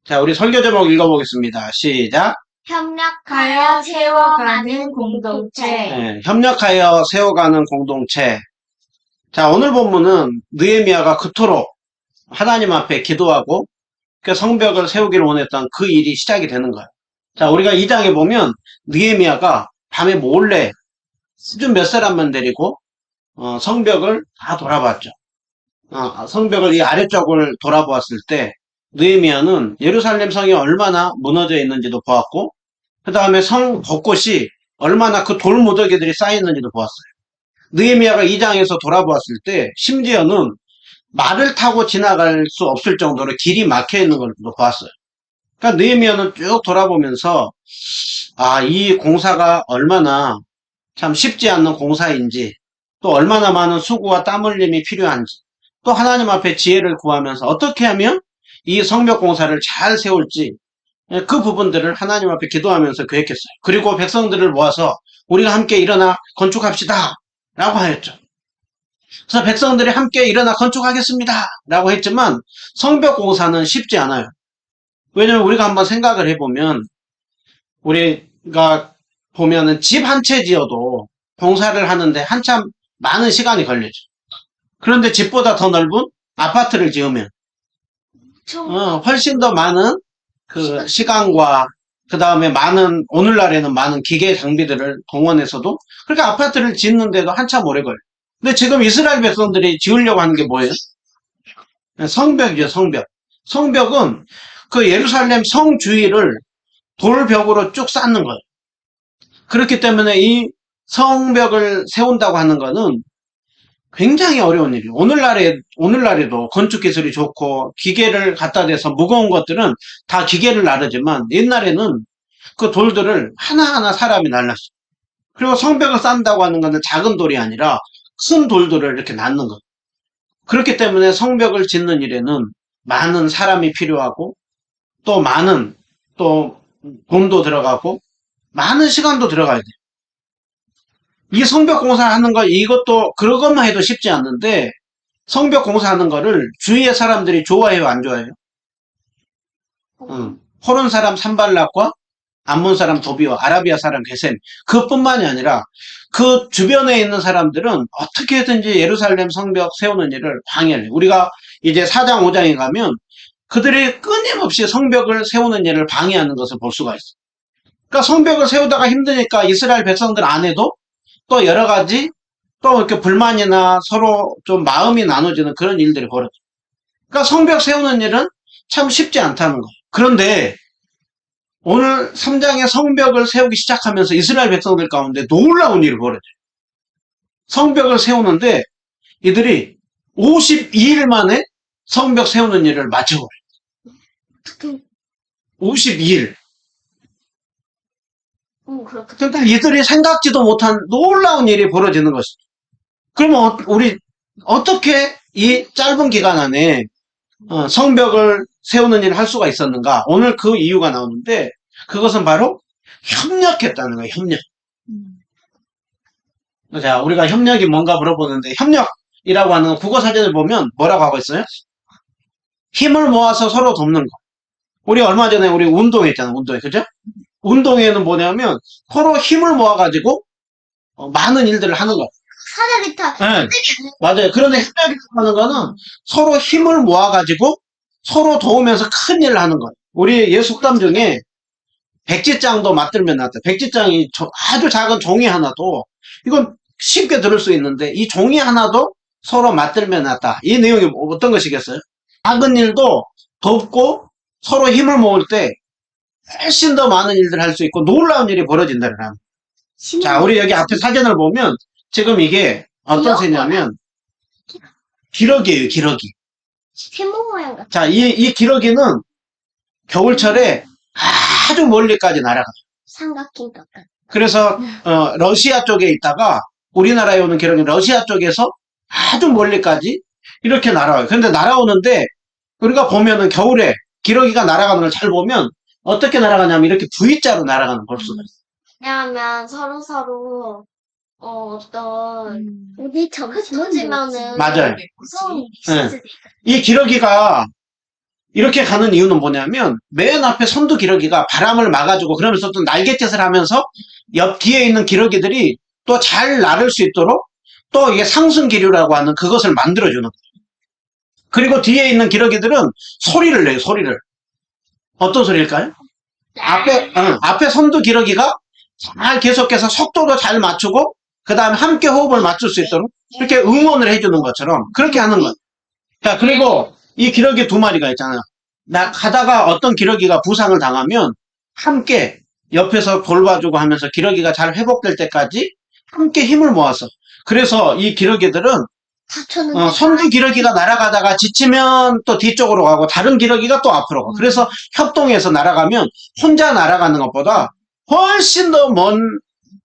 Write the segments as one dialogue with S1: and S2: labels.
S1: 자, 우리 설교 제목 읽어보겠습니다. 시작.
S2: 협력하여 세워가는 공동체.
S1: 네, 협력하여 세워가는 공동체. 자, 오늘 본문은 느헤미야가 그토록 하나님 앞에 기도하고 그 성벽을 세우기를 원했던 그 일이 시작이 되는 거예요. 자, 우리가 2장에 보면 느헤미야가 밤에 몰래 수준 몇 사람만 데리고 성벽을 다 돌아봤죠. 성벽을 이 아래쪽을 돌아보았을 때 느헤미야는 예루살렘 성이 얼마나 무너져 있는지도 보았고, 그 다음에 성 곳곳이 얼마나 그 돌무더기들이 쌓여있는지도 보았어요. 느헤미야가 2장에서 돌아보았을 때 심지어는 말을 타고 지나갈 수 없을 정도로 길이 막혀 있는 걸 보았어요. 그러니까 느헤미야는 쭉 돌아보면서 이 공사가 얼마나 참 쉽지 않는 공사인지, 또 얼마나 많은 수고와 땀 흘림이 필요한지, 또 하나님 앞에 지혜를 구하면서 어떻게 하면 이 성벽 공사를 잘 세울지, 그 부분들을 하나님 앞에 기도하면서 계획했어요. 그리고 백성들을 모아서 우리가 함께 일어나 건축합시다 라고 하였죠. 그래서 백성들이 함께 일어나 건축하겠습니다 라고 했지만 성벽 공사는 쉽지 않아요. 왜냐면 우리가 한번 생각을 해보면, 우리가 보면은 집 한 채 지어도 공사를 하는데 한참 많은 시간이 걸리죠. 그런데 집보다 더 넓은 아파트를 지으면 훨씬 더 많은 그 시간과 그 다음에 오늘날에는 많은 기계 장비들을 동원해서도 그렇게 아파트를 짓는데도 한참 오래 걸려요. 근데 지금 이스라엘 백성들이 지으려고 하는 게 뭐예요? 성벽이죠, 성벽. 성벽은 그 예루살렘 성 주위를 돌벽으로 쭉 쌓는 거예요. 그렇기 때문에 이 성벽을 세운다고 하는 거는 굉장히 어려운 일이에요. 오늘날에도 건축 기술이 좋고 기계를 갖다 대서 무거운 것들은 다 기계를 나르지만 옛날에는 그 돌들을 하나하나 사람이 날랐어요. 그리고 성벽을 쌓는다고 하는 것은 작은 돌이 아니라 큰 돌들을 이렇게 낳는 거예요. 그렇기 때문에 성벽을 짓는 일에는 많은 사람이 필요하고, 또 많은 돈도 들어가고 많은 시간도 들어가야 돼요. 이 성벽 공사하는 거, 이것도 그것만 해도 쉽지 않는데 성벽 공사하는 거를 주위의 사람들이 좋아해요, 안 좋아해요? 호론 사람 산발락과 암몬 사람 도비와 아라비아 사람 게셈, 그뿐만이 아니라 그 주변에 있는 사람들은 어떻게든지 예루살렘 성벽 세우는 일을 방해해요. 우리가 이제 4장 5장에 가면 그들이 끊임없이 성벽을 세우는 일을 방해하는 것을 볼 수가 있어요. 그러니까 성벽을 세우다가 힘드니까 이스라엘 백성들 안에도 또 여러 가지 또 이렇게 불만이나 서로 좀 마음이 나눠지는 그런 일들이 벌어져요. 그러니까 성벽 세우는 일은 참 쉽지 않다는 거예요. 그런데 오늘 3장의 성벽을 세우기 시작하면서 이스라엘 백성들 가운데 놀라운 일이 벌어져요. 성벽을 세우는데 이들이 52일 만에 성벽 세우는 일을 마쳐버려요. 52일. 그러니까 이들이 생각지도 못한 놀라운 일이 벌어지는 것이죠. 그러면 우리 어떻게 이 짧은 기간 안에 성벽을 세우는 일을 할 수가 있었는가? 오늘 그 이유가 나오는데, 그것은 바로 협력했다는 거예요. 협력. 자, 우리가 협력이 뭔가 물어보는데, 협력이라고 하는 국어사전을 보면 뭐라고 하고 있어요? 힘을 모아서 서로 돕는 거. 우리 얼마 전에 우리 운동했잖아요. 운동회, 그죠? 운동회는 뭐냐면 서로 힘을 모아가지고 많은 일들을 하는 거.
S2: 사다리타.
S1: 네, 맞아요. 그런데 협력이라고 하는 거는 서로 힘을 모아가지고 서로 도우면서 큰 일을 하는 거예요. 우리 예속담 중에 백지장도 맞들면 낫다. 백지장이 아주 작은 종이 하나도, 이건 쉽게 들을 수 있는데, 이 종이 하나도 서로 맞들면 낫다. 이 내용이 어떤 것이겠어요? 작은 일도 돕고 서로 힘을 모을 때 훨씬 더 많은 일들을 할 수 있고 놀라운 일이 벌어진다는 거예요. 자, 우리 여기 앞에 사진을 보면 지금 이게 어떤 새냐면 기러기예요, 기러기.
S2: 세모 모양 같아.
S1: 자, 이 기러기는 겨울철에 아주 멀리까지 날아가요.
S2: 삼각김밥 같아.
S1: 그래서 러시아 쪽에 있다가 우리나라에 오는 기러기는 러시아 쪽에서 아주 멀리까지 이렇게 날아와요. 그런데 날아오는데 우리가 보면은 겨울에 기러기가 날아가는 걸 잘 보면 어떻게 날아가냐면 이렇게 V자로 날아가는 걸 볼 수가 있어요.
S2: 왜냐하면 서로 어떤 우리 점이 터지면은
S1: 맞아요.
S2: 무서운 일이
S1: 네.
S2: 있을 수도 있다.
S1: 이 기러기가 이렇게 가는 이유는 뭐냐면 맨 앞에 선두 기러기가 바람을 막아주고 그러면서 또 날갯짓을 하면서 옆 뒤에 있는 기러기들이 또 잘 나를 수 있도록 또 이게 상승 기류라고 하는 그것을 만들어주는 거예요. 그리고 뒤에 있는 기러기들은 소리를 내요, 소리를. 어떤 소리일까요? 앞에 선두 기러기가 잘 계속해서 속도도 잘 맞추고 그 다음에 함께 호흡을 맞출 수 있도록 이렇게 응원을 해주는 것처럼 그렇게 하는 거예요. 자, 그리고 이 기러기 두 마리가 있잖아요. 가다가 어떤 기러기가 부상을 당하면 함께 옆에서 돌봐주고 하면서 기러기가 잘 회복될 때까지 함께 힘을 모아서 그래서 이 기러기들은 선두 기러기가 날아가다가 지치면 또 뒤쪽으로 가고 다른 기러기가 또 앞으로 가고 그래서 협동해서 날아가면 혼자 날아가는 것보다 훨씬 더 먼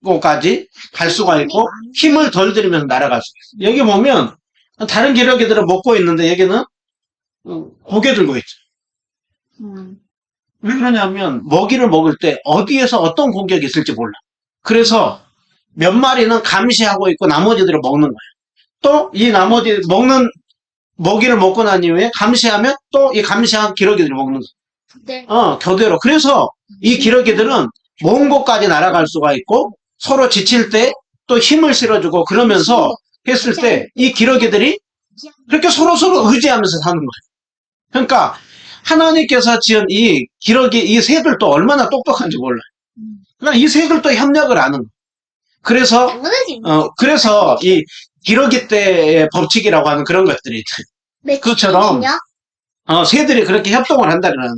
S1: 곳까지 갈 수가 있고 힘을 덜 들이면서 날아갈 수 있어요. 여기 보면 다른 기러기들은 먹고 있는데 여기는 고개 들고 있죠. 왜 그러냐면 먹이를 먹을 때 어디에서 어떤 공격이 있을지 몰라. 그래서 몇 마리는 감시하고 있고 나머지들을 먹는 거예요. 또 이 나머지 먹이를 먹고 난 이후에 감시하면 또 이 감시한 기러기들이 먹는 거예요. 교대로. 그래서 이 기러기들은 먼 곳까지 날아갈 수가 있고 서로 지칠 때 또 힘을 실어주고 그러면서 했을 때 이 기러기들이 그렇게 서로서로 의지하면서 사는 거예요. 그러니까 하나님께서 지은 이 기러기, 이 새들도 얼마나 똑똑한지 몰라요. 그러니까 이 새들도 협력을 하는 거예요. 그래서 이 기러기 때의 법칙이라고 하는 그런 것들이 있어요. 그것처럼 새들이 그렇게 협동을 한다는 거예요.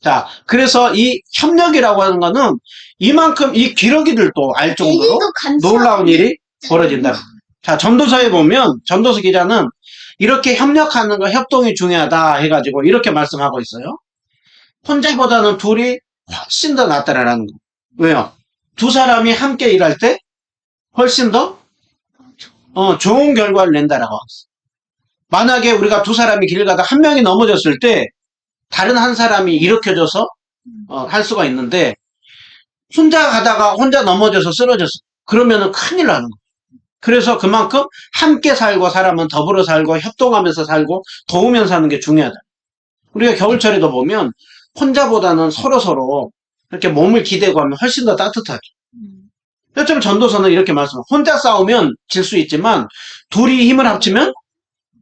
S1: 자, 그래서 이 협력이라고 하는 거는 이만큼 이 기러기들도 알 정도로 놀라운 일이 벌어진다. 자, 전도서에 보면 전도서 기자는 이렇게 협력하는 거, 협동이 중요하다 해가지고 이렇게 말씀하고 있어요. 혼자보다는 둘이 훨씬 더 낫다라는 거. 왜요? 두 사람이 함께 일할 때 훨씬 더 좋은 결과를 낸다라고 하고 있어요. 만약에 우리가 두 사람이 길 가다 한 명이 넘어졌을 때 다른 한 사람이 일으켜줘서 할 수가 있는데 혼자 가다가 혼자 넘어져서 쓰러졌어. 그러면은 큰일 나는 거예요. 그래서 그만큼 함께 살고 사람은 더불어 살고 협동하면서 살고 도우면서 사는 게 중요하다. 우리가 겨울철에도 보면 혼자보다는 서로서로 이렇게 몸을 기대고 하면 훨씬 더 따뜻하죠. 요즘 전도서는 이렇게 말씀해요. 혼자 싸우면 질 수 있지만 둘이 힘을 합치면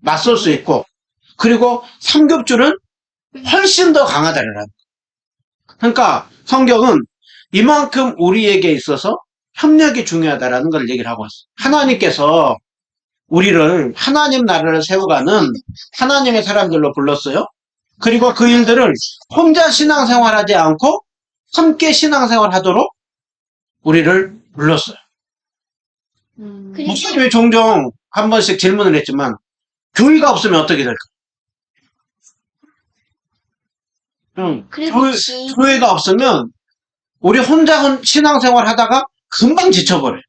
S1: 맞설 수 있고 그리고 삼겹줄은 훨씬 더 강하다는 거예요. 그러니까 성경은 이만큼 우리에게 있어서 협력이 중요하다라는 걸 얘기를 하고 있어요. 하나님께서 우리를 하나님 나라를 세워가는 하나님의 사람들로 불렀어요. 그리고 그 일들을 혼자 신앙생활하지 않고 함께 신앙생활하도록 우리를 불렀어요. 목사님이 종종 한 번씩 질문을 했지만 교회가 없으면 어떻게 될까? 교회가 없으면 우리 혼자 신앙생활 하다가 금방 지쳐버려요.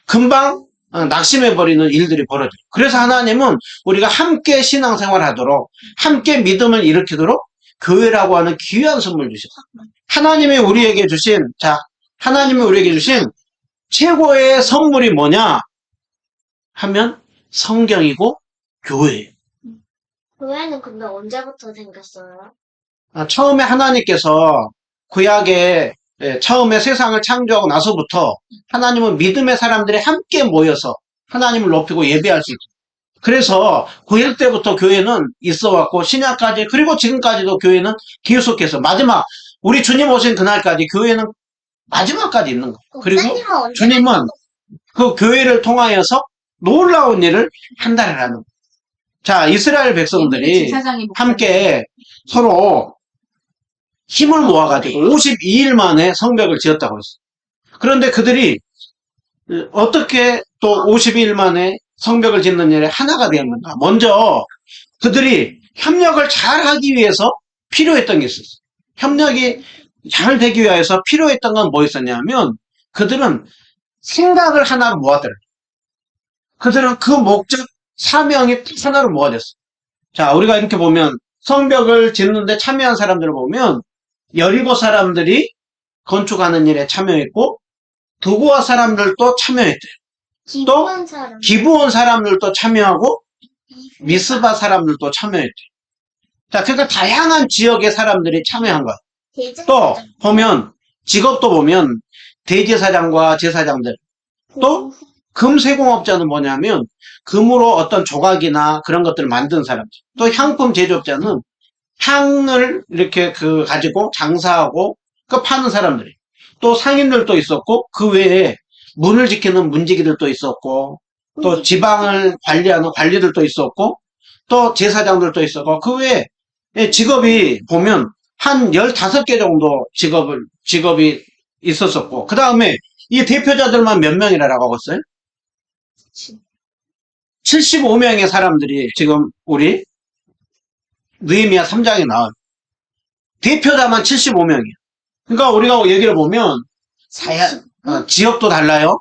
S1: 금방 낙심해버리는 일들이 벌어져요. 그래서 하나님은 우리가 함께 신앙생활 하도록 함께 믿음을 일으키도록 교회라고 하는 귀한 선물 주셨어요. 하나님이 우리에게 주신 최고의 선물이 뭐냐 하면 성경이고 교회예요.
S2: 교회는 근데 언제부터 생겼어요?
S1: 처음에 하나님께서 구약에 처음에 세상을 창조하고 나서부터 하나님은 믿음의 사람들이 함께 모여서 하나님을 높이고 예배할 수 있고 그래서 구약 때부터 교회는 있어 왔고 신약까지 그리고 지금까지도 교회는 계속해서 마지막 우리 주님 오신 그날까지 교회는 마지막까지 있는 거예요. 그리고 주님은 그 교회를 통하여서 놀라운 일을 한다라는 거예요. 자, 이스라엘 백성들이 함께 서로 힘을 모아가지고 52일 만에 성벽을 지었다고 했어요. 그런데 그들이 어떻게 또 52일 만에 성벽을 짓는 일에 하나가 되었는가? 먼저 그들이 협력을 잘 하기 위해서 필요했던 게 있었어요. 협력이 잘 되기 위해서 필요했던 건 뭐였었냐면 그들은 생각을 하나 모아들어요. 그들은 그 목적, 사명이 하나로 모아졌어요. 자, 우리가 이렇게 보면 성벽을 짓는데 참여한 사람들을 보면 17사람들이 건축하는 일에 참여했고 도구와 사람들도 참여했대요. 또 기브온 사람들도 참여하고 미스바 사람들도 참여했대요. 자, 그러니까 다양한 지역의 사람들이 참여한 거야.
S2: 대제
S1: 또 보면 직업도 보면 대제사장과 제사장들, 또 금세공업자는 뭐냐면 금으로 어떤 조각이나 그런 것들을 만든 사람들, 또 향품 제조업자는 향을 이렇게 가지고 장사하고 그 파는 사람들이, 또 상인들도 있었고 그 외에 문을 지키는 문지기들도 있었고, 또 지방을 관리하는 관리들도 있었고, 또 제사장들도 있었고, 그 외에 직업이 보면 한 15개 정도 직업이 있었었고, 그 다음에 이 대표자들만 몇 명이라고 하고 있어요? 75명의 사람들이 지금 우리 느헤미야 3장에 나와요. 대표자만 75명이에요. 그러니까 우리가 얘기를 보면 지역도 달라요.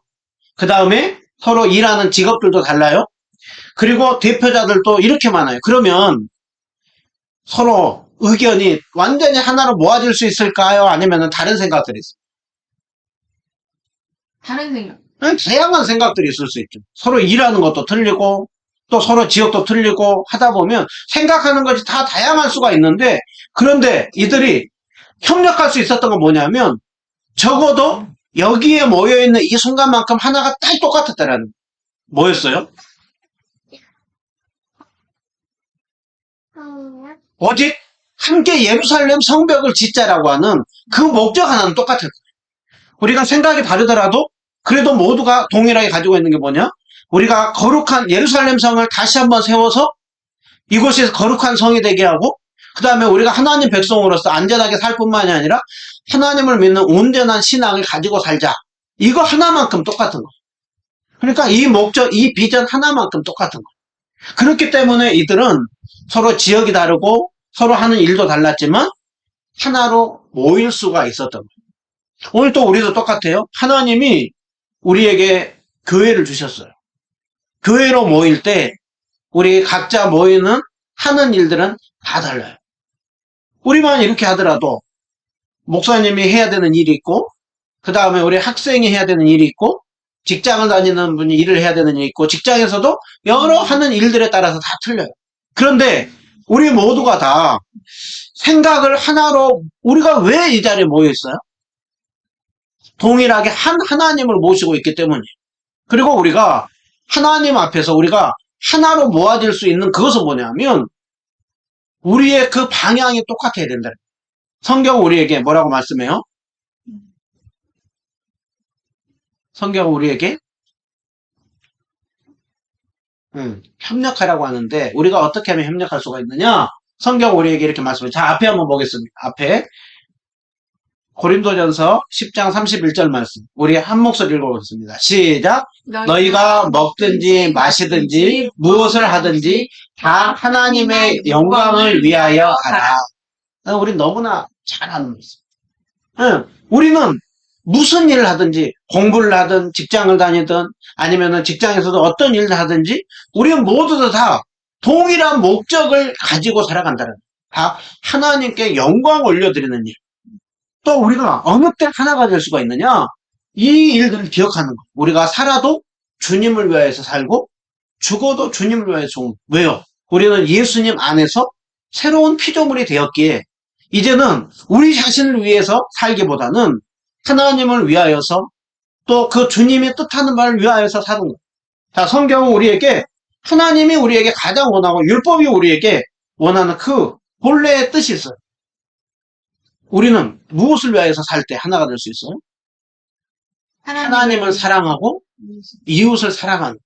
S1: 그 다음에 서로 일하는 직업들도 달라요. 그리고 대표자들도 이렇게 많아요. 그러면 서로 의견이 완전히 하나로 모아질 수 있을까요? 아니면 다른 생각들이 있어요?
S3: 다른 생각.
S1: 다양한 생각들이 있을 수 있죠. 서로 일하는 것도 틀리고, 또 서로 지역도 틀리고 하다 보면 생각하는 것이 다 다양할 수가 있는데, 그런데 이들이 협력할 수 있었던 건 뭐냐면, 적어도 여기에 모여있는 이 순간만큼 하나가 딱 똑같았다라는, 뭐였어요? 오직 함께 예루살렘 성벽을 짓자라고 하는 그 목적 하나는 똑같아요. 우리가 생각이 다르더라도 그래도 모두가 동일하게 가지고 있는 게 뭐냐? 우리가 거룩한 예루살렘 성을 다시 한번 세워서 이곳이 거룩한 성이 되게 하고, 그 다음에 우리가 하나님 백성으로서 안전하게 살 뿐만이 아니라 하나님을 믿는 온전한 신앙을 가지고 살자. 이거 하나만큼 똑같은 거. 그러니까 이 목적, 이 비전 하나만큼 똑같은 거. 그렇기 때문에 이들은 서로 지역이 다르고 서로 하는 일도 달랐지만 하나로 모일 수가 있었던 거예요. 오늘 또 우리도 똑같아요. 하나님이 우리에게 교회를 주셨어요. 교회로 모일 때 우리 각자 모이는 하는 일들은 다 달라요. 우리만 이렇게 하더라도 목사님이 해야 되는 일이 있고, 그 다음에 우리 학생이 해야 되는 일이 있고, 직장을 다니는 분이 일을 해야 되는 일이 있고, 직장에서도 여러 하는 일들에 따라서 다 틀려요. 그런데 우리 모두가 다 생각을 하나로, 우리가 왜 이 자리에 모여 있어요? 동일하게 한 하나님을 모시고 있기 때문이에요. 그리고 우리가 하나님 앞에서 우리가 하나로 모아질 수 있는 그것은 뭐냐면 우리의 그 방향이 똑같아야 된다. 성경은 우리에게 뭐라고 말씀해요? 성경은 우리에게 협력하라고 하는데 우리가 어떻게 하면 협력할 수가 있느냐? 성경은 우리에게 이렇게 말씀해요. 자, 앞에 한번 보겠습니다. 앞에 고린도전서 10장 31절 말씀. 우리 한 목소리 읽어보겠습니다. 시작. 너희가 먹든지 마시든지 무엇을 하든지 다 하나님의 영광을 위하여 하라. 우리 너무나 잘 아는 말씀. 우리는 무슨 일을 하든지 공부를 하든 직장을 다니든 아니면 직장에서도 어떤 일을 하든지 우리는 모두 다 동일한 목적을 가지고 살아간다는, 다 하나님께 영광 올려드리는 일. 또 우리가 어느 때 하나가 될 수가 있느냐? 이 일들을 기억하는 거. 우리가 살아도 주님을 위하여서 살고 죽어도 주님을 위하여서 죽는 거. 왜요? 우리는 예수님 안에서 새로운 피조물이 되었기에 이제는 우리 자신을 위해서 살기보다는 하나님을 위하여서 또 그 주님이 뜻하는 바를 위하여서 사는 거. 자, 성경은 우리에게 하나님이 우리에게 가장 원하고 율법이 우리에게 원하는 그 본래의 뜻이 있어요. 우리는 무엇을 위하여서 살 때 하나가 될 수 있어요? 하나님을 사랑하고 이웃을 사랑하는.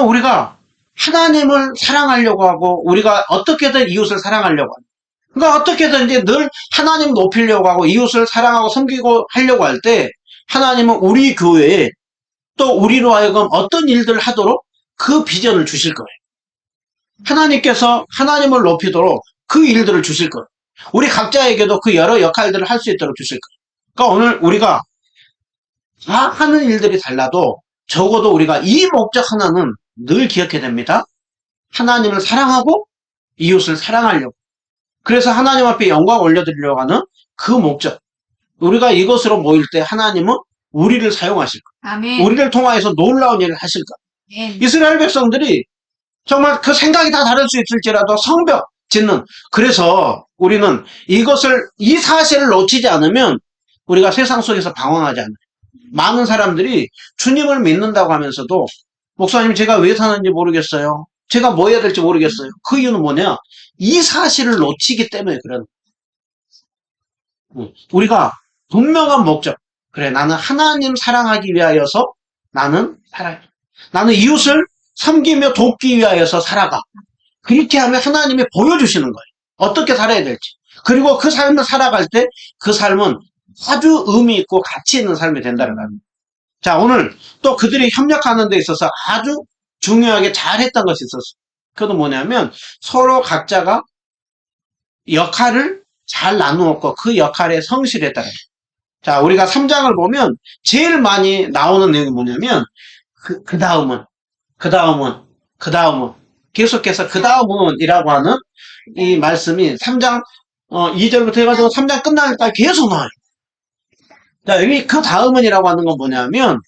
S1: 우리가 하나님을 사랑하려고 하고 우리가 어떻게든 이웃을 사랑하려고 하는. 그러니까 어떻게든지 늘 하나님 높이려고 하고 이웃을 사랑하고 섬기고 하려고 할 때 하나님은 우리 교회에 또 우리로 하여금 어떤 일들을 하도록 그 비전을 주실 거예요. 하나님께서 하나님을 높이도록 그 일들을 주실 거예요. 우리 각자에게도 그 여러 역할들을 할 수 있도록 주실 거예요. 그러니까 오늘 우리가 다 하는 일들이 달라도 적어도 우리가 이 목적 하나는 늘 기억해야 됩니다. 하나님을 사랑하고 이웃을 사랑하려고. 그래서 하나님 앞에 영광 올려드리려고 하는 그 목적. 우리가 이것으로 모일 때 하나님은 우리를 사용하실 거예요.
S3: 아멘.
S1: 우리를 통하여서 놀라운 일을 하실 거예요.
S3: 아멘.
S1: 이스라엘 백성들이 정말 그 생각이 다 다를 수 있을지라도 성벽, 짓는. 그래서 우리는 이 사실을 놓치지 않으면 우리가 세상 속에서 방황하지 않아요. 많은 사람들이 주님을 믿는다고 하면서도 목사님 제가 왜 사는지 모르겠어요. 제가 뭐 해야 될지 모르겠어요. 그 이유는 뭐냐? 이 사실을 놓치기 때문에 그런 거예요. 우리가 분명한 목적. 그래, 나는 하나님 사랑하기 위하여서 나는 살아요. 나는 이웃을 섬기며 돕기 위하여서 살아가. 그렇게 하면 하나님이 보여주시는 거예요. 어떻게 살아야 될지. 그리고 그 삶을 살아갈 때 그 삶은 아주 의미 있고 가치 있는 삶이 된다는 거예요. 자, 오늘 또 그들이 협력하는 데 있어서 아주 중요하게 잘했던 것이 있었어요. 그건 뭐냐면 서로 각자가 역할을 잘 나누었고 그 역할에 성실했다는 거예요. 자, 우리가 3장을 보면 제일 많이 나오는 내용이 뭐냐면 그 다음은 계속해서 그 다음은 이라고 하는 이 말씀이 3장 2절부터 해가지고 3장 끝날 때까지 계속 나와요. 자, 여기 그 다음은 이라고 하는 건 뭐냐면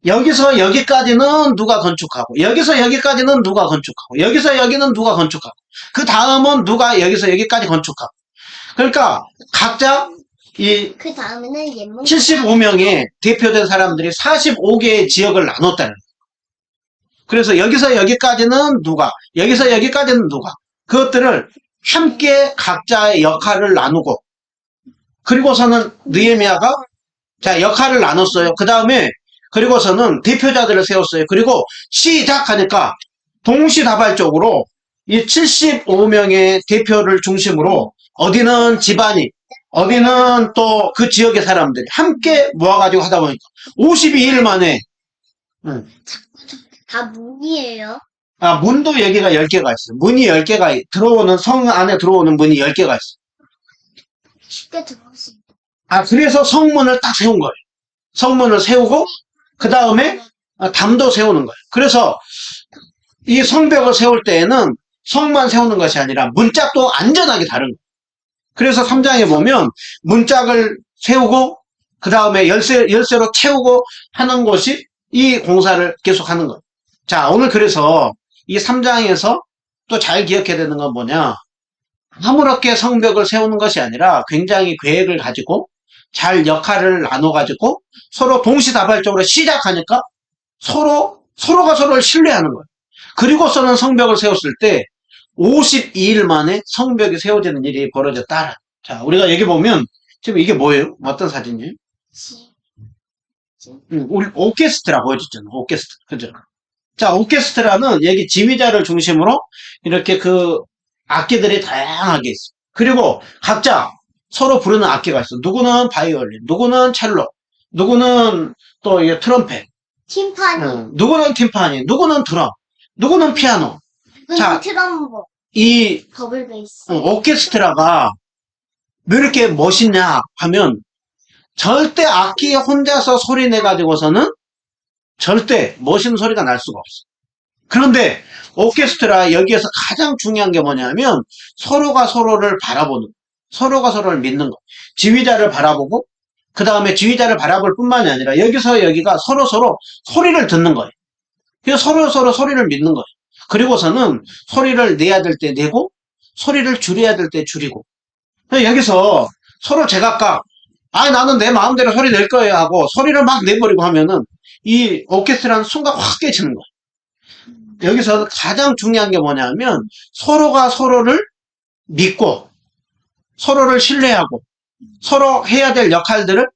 S1: 여기서 여기까지는 누가 건축하고 여기서 여기까지는 누가 건축하고 여기서 여기는 누가 건축하고 그 다음은 누가 여기서 여기까지 건축하고 그러니까 각자 이
S2: 그 다음에는 옛문
S1: 75명의 대표된 사람들이 45개의 지역을 나눴다는 거예요. 그래서 여기서 여기까지는 누가, 여기서 여기까지는 누가, 그것들을 함께 각자의 역할을 나누고, 그리고서는 느헤미야가 자 역할을 나눴어요. 그 다음에 그리고서는 대표자들을 세웠어요. 그리고 시작하니까 동시다발적으로 이 75명의 대표를 중심으로 어디는 집안이, 어디는 또 그 지역의 사람들이 함께 모아가지고 하다 보니까 52일 만에
S2: 다 문이에요.
S1: 문도 여기가 10개가 있어요. 문이 10개가 들어오는 성 안에 들어오는 문이 10개가 있어요.
S2: 쉽게 들어올 수 있다.
S1: 그래서 성문을 딱 세운 거예요. 성문을 세우고 그 다음에 담도 세우는 거예요. 그래서 이 성벽을 세울 때에는 성만 세우는 것이 아니라 문짝도 안전하게 다른 거예요. 그래서 3장에 보면 문짝을 세우고 그 다음에 열쇠로 채우고 하는 것이 이 공사를 계속하는 거예요. 자, 오늘 그래서 이 3장에서 또 잘 기억해야 되는 건 뭐냐? 아무렇게 성벽을 세우는 것이 아니라 굉장히 계획을 가지고 잘 역할을 나눠가지고 서로 동시다발적으로 시작하니까 서로가 서로를 신뢰하는 거예요. 그리고서는 성벽을 세웠을 때 52일 만에 성벽이 세워지는 일이 벌어졌다. 자, 우리가 여기 보면 지금 이게 뭐예요? 어떤 사진이에요? 우리 오케스트라 보여줬잖아. 오케스트라. 그죠? 자, 오케스트라는 여기 지휘자를 중심으로 이렇게 그 악기들이 다양하게 있어. 그리고 각자 서로 부르는 악기가 있어. 누구는 바이올린, 누구는 첼로, 누구는 또 이게 트럼펫,
S2: 팀파니,
S1: 누구는 팀파니, 누구는 드럼, 누구는 피아노. 자,
S2: 트럼보,
S1: 이
S2: 더블 베이스.
S1: 오케스트라가 왜 이렇게 멋있냐 하면 절대 악기 혼자서 소리 내가지고서는 절대 멋있는 소리가 날 수가 없어. 그런데 오케스트라 여기에서 가장 중요한 게 뭐냐면 서로가 서로를 바라보는, 서로가 서로를 믿는 거. 지휘자를 바라보고 그 다음에 지휘자를 바라볼 뿐만이 아니라 여기서 여기가 서로 소리를 듣는 거예요. 그래서 서로 소리를 믿는 거예요. 그리고서는 소리를 내야 될 때 내고 소리를 줄여야 될 때 줄이고 여기서 서로 제각각 나는 내 마음대로 소리 낼 거예요 하고 소리를 막 내버리고 하면은 이 오케스트라는 순간 확 깨지는 거예요. 여기서 가장 중요한 게 뭐냐면 서로가 서로를 믿고 서로를 신뢰하고 서로 해야 될 역할들을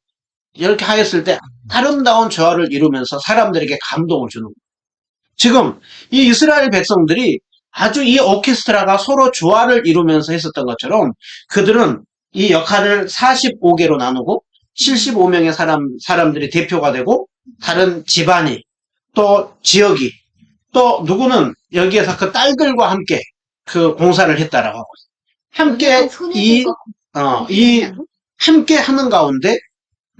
S1: 이렇게 하였을 때 아름다운 조화를 이루면서 사람들에게 감동을 주는 거예요. 지금 이 이스라엘 백성들이 아주 이 오케스트라가 서로 조화를 이루면서 했었던 것처럼 그들은 이 역할을 45개로 나누고 75명의 사람들이 대표가 되고 다른 집안이 또 지역이 또 누구는 여기에서 그 딸들과 함께 그 공사를 했다라고 하고 함께 이 함께 하는 가운데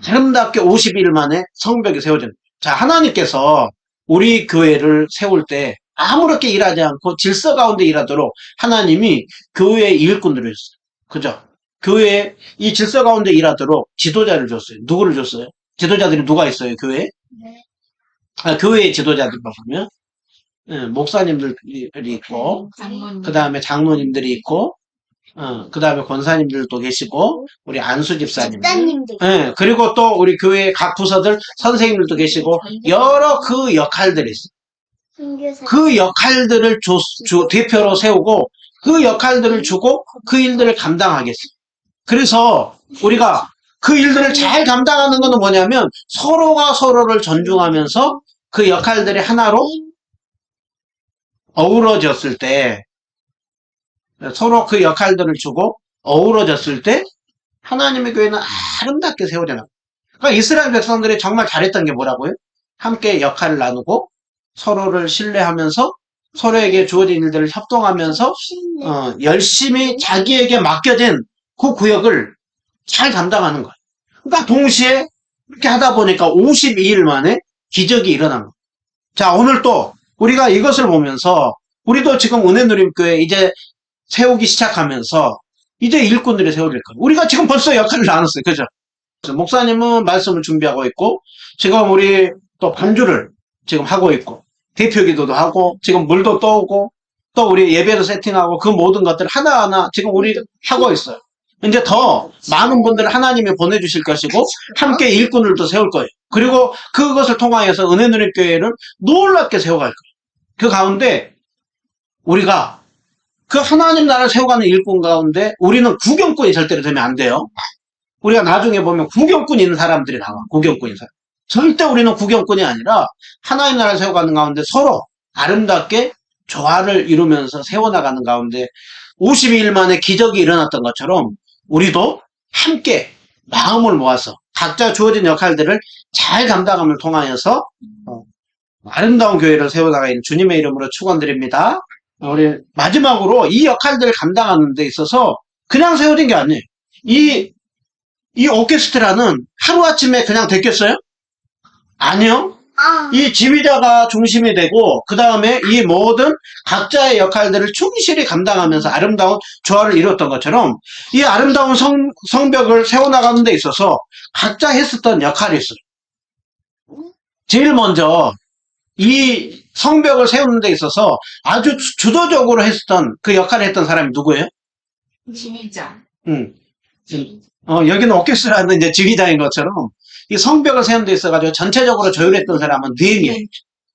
S1: 아름답게 50일 만에 성벽이 세워진 거예요. 자, 하나님께서 우리 교회를 세울 때 아무렇게 일하지 않고 질서 가운데 일하도록 하나님이 교회의 일꾼들을 줬어요. 그죠? 교회에 이 질서 가운데 일하도록 지도자를 줬어요. 누구를 줬어요? 지도자들이 누가 있어요, 교회에?
S2: 네.
S1: 교회의 지도자들 보면 목사님들이 있고,
S3: 장모님.
S1: 그 다음에 장로님들이 있고, 그 다음에 권사님들도 계시고, 우리 안수 집사님들.
S2: 집사님들.
S1: 그리고 또 우리 교회 각 부서들 선생님들도 계시고, 여러 그 역할들이 있어요.
S2: 선교사.
S1: 그 역할들을 대표로 세우고, 그 역할들을 주고, 그 일들을 감당하겠어요. 그래서 우리가 그 일들을 잘 감당하는 것은 뭐냐면, 서로가 서로를 존중하면서 그 역할들이 하나로 어우러졌을 때, 서로 그 역할들을 주고 어우러졌을 때 하나님의 교회는 아름답게 세워져요. 그러니까 이스라엘 백성들이 정말 잘했던 게 뭐라고요? 함께 역할을 나누고 서로를 신뢰하면서 서로에게 주어진 일들을 협동하면서 열심히 자기에게 맡겨진 그 구역을 잘 감당하는 거예요. 그러니까 동시에 이렇게 하다 보니까 52일 만에 기적이 일어난 거예요. 자, 오늘 또 우리가 이것을 보면서 우리도 지금 은혜누림교회 이제 세우기 시작하면서 이제 일꾼들이 세워질 거예요. 우리가 지금 벌써 역할을 나눴어요. 그죠? 목사님은 말씀을 준비하고 있고, 지금 우리 또 반주를 지금 하고 있고, 대표 기도도 하고, 지금 물도 떠오고, 또 우리 예배도 세팅하고, 그 모든 것들 하나하나 지금 우리 하고 있어요. 이제 더 많은 분들을 하나님이 보내주실 것이고, 함께 일꾼을 또 세울 거예요. 그리고 그것을 통하여서 은혜누림교회를 놀랍게 세워갈 거예요. 그 가운데 우리가 그 하나님 나라를 세워가는 일꾼 가운데 우리는 구경꾼이 절대로 되면 안 돼요. 우리가 나중에 보면 구경꾼 있는 사람들이 나와. 구경꾼 있는 사람. 절대 우리는 구경꾼이 아니라 하나님 나라를 세워가는 가운데 서로 아름답게 조화를 이루면서 세워나가는 가운데 52일 만에 기적이 일어났던 것처럼 우리도 함께 마음을 모아서 각자 주어진 역할들을 잘 감당함을 통하여서 아름다운 교회를 세워나가는 주님의 이름으로 축원드립니다. 우리 마지막으로 이 역할들을 감당하는 데 있어서 그냥 세워진 게 아니에요. 이 오케스트라는 하루아침에 그냥 됐겠어요? 아니요. 이 지휘자가 중심이 되고 그 다음에 이 모든 각자의 역할들을 충실히 감당하면서 아름다운 조화를 이뤘던 것처럼 이 아름다운 성벽을 세워나가는 데 있어서 각자 했었던 역할이 있어요. 제일 먼저 이 성벽을 세우는 데 있어서 아주 주도적으로 했었던 그 역할을 했던 사람이 누구예요?
S3: 지휘자.
S1: 여기는 오케스트라는 이제 지휘자인 것처럼 이 성벽을 세우는 데 있어가지고 전체적으로 조율했던 사람은 느헤미야.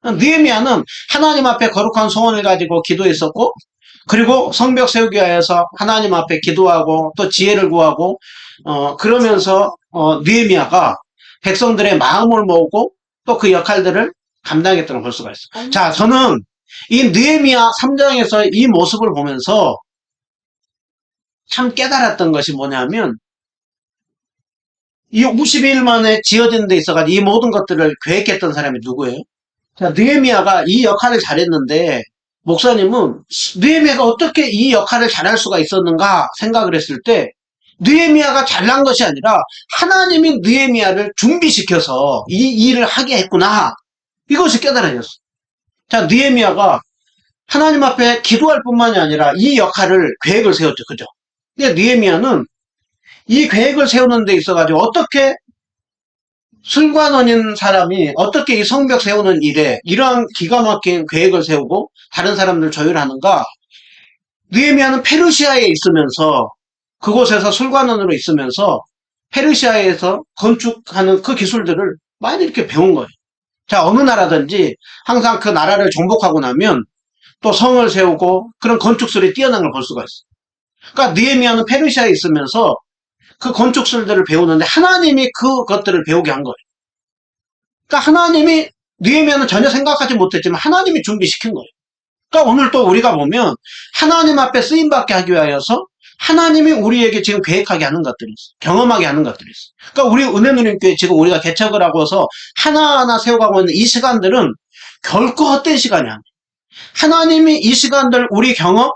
S1: 느헤미야는 하나님 앞에 거룩한 소원을 가지고 기도했었고, 그리고 성벽 세우기 위해서 하나님 앞에 기도하고 또 지혜를 구하고, 그러면서 느헤미야가 백성들의 마음을 모으고 또 그 역할들을 감당했던 걸 볼 수가 있어요. 자, 저는 이 느헤미야 3장에서 이 모습을 보면서 참 깨달았던 것이 뭐냐면 이 52일 만에 지어진 데 있어가지고 이 모든 것들을 계획했던 사람이 누구예요? 자, 느헤미야가 이 역할을 잘했는데 목사님은 느헤미야가 어떻게 이 역할을 잘할 수가 있었는가 생각을 했을 때 느헤미야가 잘난 것이 아니라 하나님이 느헤미야를 준비시켜서 이 일을 하게 했구나. 이것이 깨달아졌어. 자, 느헤미야가 하나님 앞에 기도할 뿐만이 아니라 이 역할을 계획을 세웠죠. 그죠? 근데 느헤미야는 이 계획을 세우는 데 있어가지고 어떻게 술관원인 사람이 어떻게 이 성벽 세우는 일에 이러한 기가 막힌 계획을 세우고 다른 사람들 조율하는가? 느헤미야는 페르시아에 있으면서 그곳에서 술관원으로 있으면서 페르시아에서 건축하는 그 기술들을 많이 이렇게 배운 거예요. 자, 어느 나라든지 항상 그 나라를 정복하고 나면 또 성을 세우고 그런 건축술이 뛰어난 걸 볼 수가 있어요. 그러니까 느헤미야는 페르시아에 있으면서 그 건축술들을 배우는데 하나님이 그것들을 배우게 한 거예요. 그러니까 하나님이 느헤미야는 전혀 생각하지 못했지만 하나님이 준비시킨 거예요. 그러니까 오늘 또 우리가 보면 하나님 앞에 쓰임받게 하기 위하여서 하나님이 우리에게 지금 계획하게 하는 것들이 있어요. 경험하게 하는 것들이 있어요. 그러니까 우리 은혜누림교회 지금 우리가 개척을 하고서 하나하나 세워가고 있는 이 시간들은 결코 헛된 시간이 아니에요. 하나님이 이 시간들 우리 경험,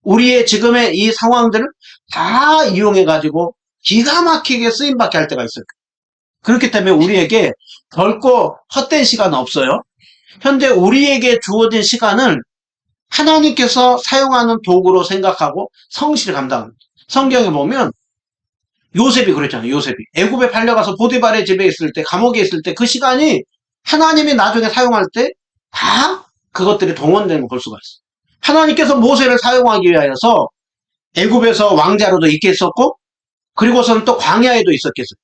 S1: 우리의 지금의 이 상황들을 다 이용해가지고 기가 막히게 쓰임받게 할 때가 있어요. 그렇기 때문에 우리에게 결코 헛된 시간은 없어요. 현재 우리에게 주어진 시간을 하나님께서 사용하는 도구로 생각하고 성실히 감당합니다. 성경에 보면 요셉이 그랬잖아요. 요셉이 애굽에 팔려가서 보디발의 집에 있을 때, 감옥에 있을 때 그 시간이 하나님이 나중에 사용할 때 다 그것들이 동원되는 걸 볼 수가 있어요. 하나님께서 모세를 사용하기 위하여서 애굽에서 왕자로도 있게 했었고, 그리고서는 또 광야에도 있었겠었죠.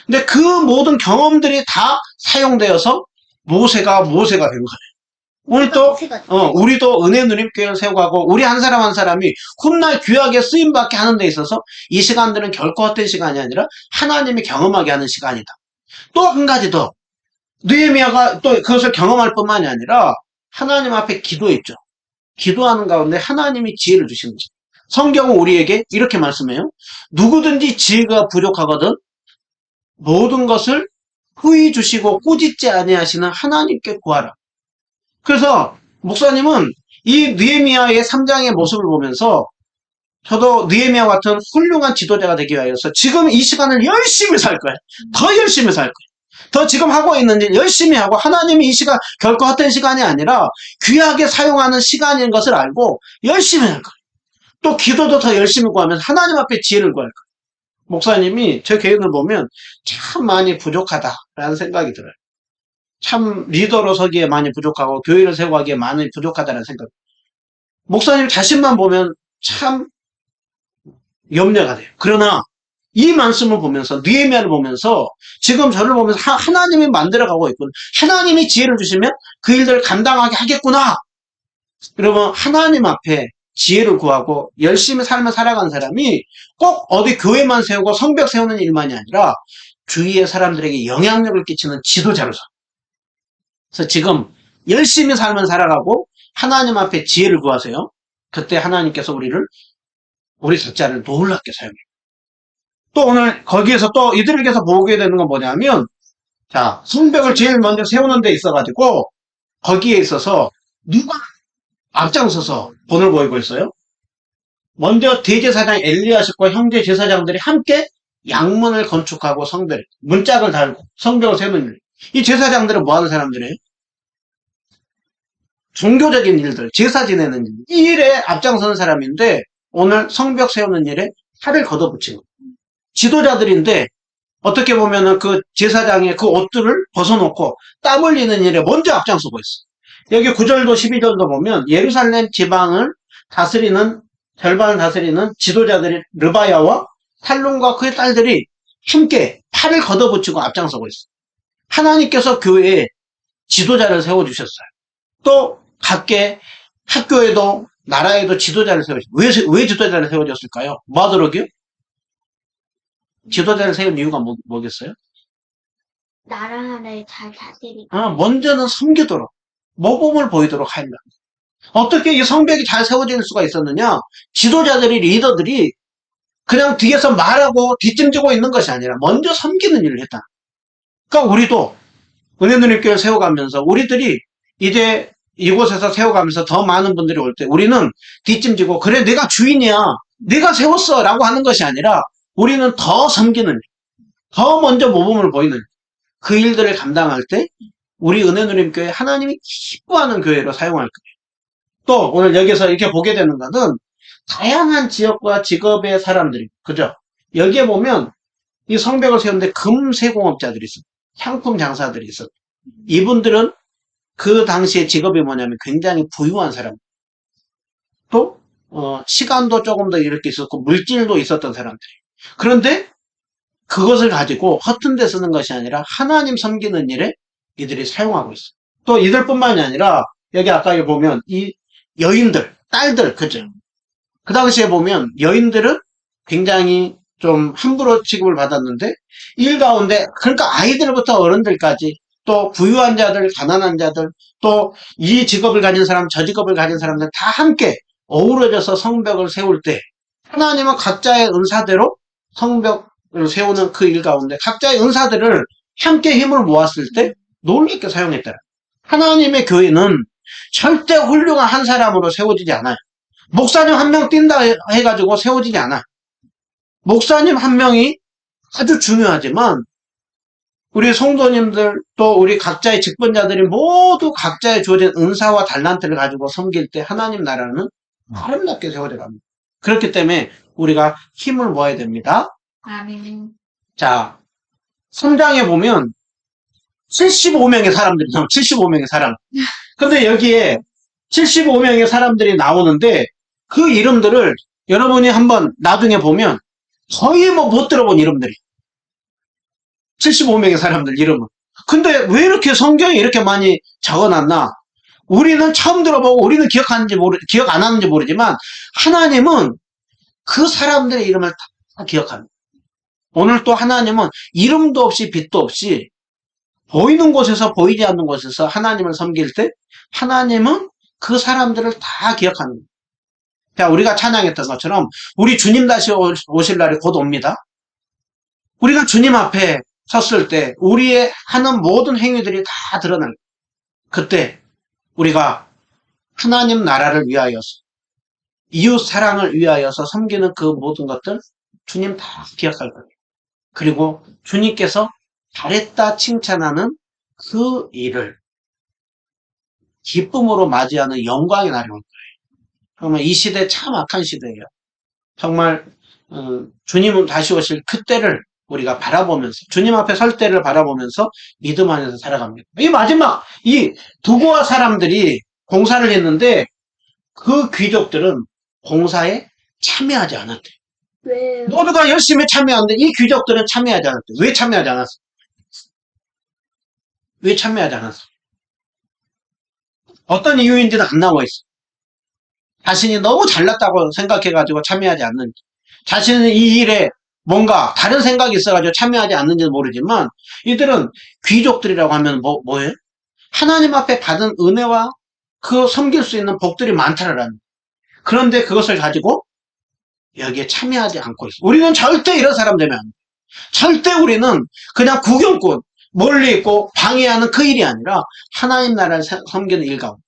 S1: 근데 그 모든 경험들이 다 사용되어서 모세가 된 거예요. 오늘 또, 우리도 은혜 누림교회를 세워가고, 우리 한 사람 한 사람이 훗날 귀하게 쓰임받게 하는 데 있어서 이 시간들은 결코 헛된 시간이 아니라 하나님이 경험하게 하는 시간이다. 또 한 가지 더. 느헤미야가 또 그것을 경험할 뿐만이 아니라 하나님 앞에 기도했죠. 기도하는 가운데 하나님이 지혜를 주시는 거죠. 성경은 우리에게 이렇게 말씀해요. 누구든지 지혜가 부족하거든 모든 것을 후히 주시고 꾸짖지 아니하시는 하나님께 구하라. 그래서 목사님은 이 느헤미야의 3장의 모습을 보면서 저도 느헤미야 같은 훌륭한 지도자가 되기 위해서 지금 이 시간을 열심히 살 거예요. 더 열심히 살 거예요. 더 지금 하고 있는 일 열심히 하고 하나님이 이 시간 결코 헛된 시간이 아니라 귀하게 사용하는 시간인 것을 알고 열심히 할 거예요. 또 기도도 더 열심히 구하면서 하나님 앞에 지혜를 구할 거예요. 목사님이 제 개인을 보면 참 많이 부족하다라는 생각이 들어요. 참 리더로 서기에 많이 부족하고 교회를 세워가기에 많이 부족하다는 생각. 목사님 자신만 보면 참 염려가 돼요. 그러나 이 말씀을 보면서 느헤미야를 보면서 지금 저를 보면서 하나님이 만들어가고 있군. 하나님이 지혜를 주시면 그 일들을 감당하게 하겠구나. 여러분 하나님 앞에 지혜를 구하고 열심히 삶을 살아가는 사람이 꼭 어디 교회만 세우고 성벽 세우는 일만이 아니라 주위의 사람들에게 영향력을 끼치는 지도자로서. 그래서 지금 열심히 삶을 살아가고 하나님 앞에 지혜를 구하세요. 그때 하나님께서 우리 각자를 놀랍게 사용해요. 또 오늘 거기에서 또 이들에게서 보게 되는 건 뭐냐면, 자, 성벽을 제일 먼저 세우는 데 있어가지고, 거기에 있어서 누가 앞장서서 본을 보이고 있어요? 먼저 대제사장 엘리야십과 형제 제사장들이 함께 양문을 건축하고 문짝을 달고 성벽을 세우는 일. 이 제사장들은 뭐 하는 사람들이에요? 종교적인 일들, 제사 지내는 일. 이 일에 앞장서는 사람인데, 오늘 성벽 세우는 일에 칼을 걷어붙인 거예요. 지도자들인데 어떻게 보면은 그 제사장의 그 옷들을 벗어놓고 땀 흘리는 일에 먼저 앞장서고 있어. 여기 9절도 12절도 보면 예루살렘 지방을 절반을 다스리는 지도자들이 르바야와 살룸과 그의 딸들이 함께 팔을 걷어붙이고 앞장서고 있어. 하나님께서 교회에 지도자를 세워주셨어요. 또 각계 학교에도 나라에도 지도자를 세워주셨어요. 왜 지도자를 세워줬을까요? 뭐 하도록요? 지도자를 세운 이유가 뭐겠어요?
S2: 나라를 잘 다스리고.
S1: 먼저는 섬기도록, 모범을 보이도록 하려. 어떻게 이 성벽이 잘 세워질 수가 있었느냐? 지도자들이, 리더들이 그냥 뒤에서 말하고 뒷짐지고 있는 것이 아니라 먼저 섬기는 일을 했다. 그러니까 우리도 은혜 누림교회를 세워가면서 우리들이 이제 이곳에서 세워가면서 더 많은 분들이 올 때 우리는 뒷짐지고 그래 내가 주인이야. 내가 세웠어 라고 하는 것이 아니라 우리는 더 섬기는 일, 더 먼저 모범을 보이는 그 일들을 감당할 때 우리 은혜 누림교회 하나님이 기뻐하는 교회로 사용할 거예요. 또 오늘 여기서 이렇게 보게 되는 것은 다양한 지역과 직업의 사람들이 그죠? 여기에 보면 이 성벽을 세우는데 금세공업자들이 있어요. 상품 장사들이 있어요. 이분들은 그 당시에 직업이 뭐냐면 굉장히 부유한 사람. 또 시간도 조금 더 이렇게 있었고 물질도 있었던 사람들이. 그런데 그것을 가지고 허튼 데 쓰는 것이 아니라 하나님 섬기는 일에 이들이 사용하고 있어요. 또 이들뿐만이 아니라 여기 아까 보면 이 여인들, 딸들, 그죠? 그 당시에 보면 여인들은 굉장히 좀 함부로 취급을 받았는데 일 가운데 그러니까 아이들부터 어른들까지 또 부유한 자들, 가난한 자들, 또 이 직업을 가진 사람, 저 직업을 가진 사람들 다 함께 어우러져서 성벽을 세울 때 하나님은 각자의 은사대로 성벽을 세우는 그 일 가운데 각자의 은사들을 함께 힘을 모았을 때 놀랍게 사용했더라. 하나님의 교회는 절대 훌륭한 한 사람으로 세워지지 않아요. 목사님 한 명 뛴다 해가지고 세워지지 않아요. 목사님 한 명이 아주 중요하지만 우리 성도님들 또 우리 각자의 직분자들이 모두 각자의 주어진 은사와 달란트를 가지고 섬길 때 하나님 나라는 아름답게 세워져 갑니다. 그렇기 때문에 우리가 힘을 모아야 됩니다.
S3: 아멘.
S1: 자, 3장에 보면 75명의 사람들이 나와요. 75명의 사람. 근데 여기에 75명의 사람들이 나오는데 그 이름들을 여러분이 한번 나중에 보면 거의 뭐 못 들어본 이름들이 75명의 사람들 이름은. 근데 왜 이렇게 성경에 이렇게 많이 적어놨나? 우리는 처음 들어보고 우리는 기억 안 하는지 모르지만 하나님은 그 사람들의 이름을 다 기억합니다. 오늘 또 하나님은 이름도 없이 빛도 없이 보이는 곳에서 보이지 않는 곳에서 하나님을 섬길 때 하나님은 그 사람들을 다 기억합니다. 자, 우리가 찬양했던 것처럼 우리 주님 다시 오실 날이 곧 옵니다. 우리가 주님 앞에 섰을 때 우리의 하는 모든 행위들이 다 드러날 거예요. 그때 우리가 하나님 나라를 위하여서 이웃 사랑을 위하여서 섬기는 그 모든 것들 주님 다 기억할 거예요. 그리고 주님께서 잘했다 칭찬하는 그 일을 기쁨으로 맞이하는 영광의 날이 올 거예요. 정말 이 시대 참 악한 시대예요. 정말 주님은 다시 오실 그때를 우리가 바라보면서 주님 앞에 설 때를 바라보면서 믿음 안에서 살아갑니다. 이 마지막 이 두고와 사람들이 공사를 했는데 그 귀족들은 공사에 참여하지 않았대요.
S2: 왜요?
S1: 모두가 열심히 참여하는데 이 귀족들은 참여하지 않았대요. 왜 참여하지 않았어? 왜 참여하지 않았어? 어떤 이유인지는 안 나와 있어. 자신이 너무 잘났다고 생각해가지고 참여하지 않는지, 자신은 이 일에 뭔가 다른 생각이 있어가지고 참여하지 않는지는 모르지만 이들은 귀족들이라고 하면 뭐예요? 하나님 앞에 받은 은혜와 그 섬길 수 있는 복들이 많다라는. 그런데 그것을 가지고 여기에 참여하지 않고 있어. 우리는 절대 이런 사람 되면 안 돼. 절대 우리는 그냥 구경꾼, 멀리 있고 방해하는 그 일이 아니라 하나님 나라를 섬기는 일 가운데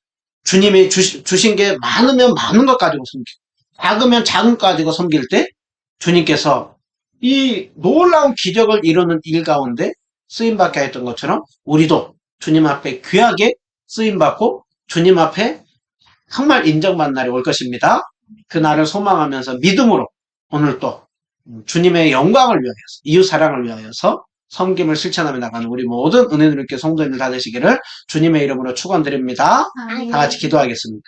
S1: 주님이 주신 게 많으면 많은 것 가지고 섬기고 작으면 작은 것 가지고 섬길 때 주님께서 이 놀라운 기적을 이루는 일 가운데 쓰임받게 했던 것처럼 우리도 주님 앞에 귀하게 쓰임받고 주님 앞에 정말 인정받는 날이 올 것입니다. 그 날을 소망하면서 믿음으로 오늘 또 주님의 영광을 위하여서 이웃 사랑을 위하여서 섬김을 실천하며 나가는 우리 모든 은혜 누리께 성도님들 다 되시기를 주님의 이름으로 축원드립니다. 다 같이 기도하겠습니다.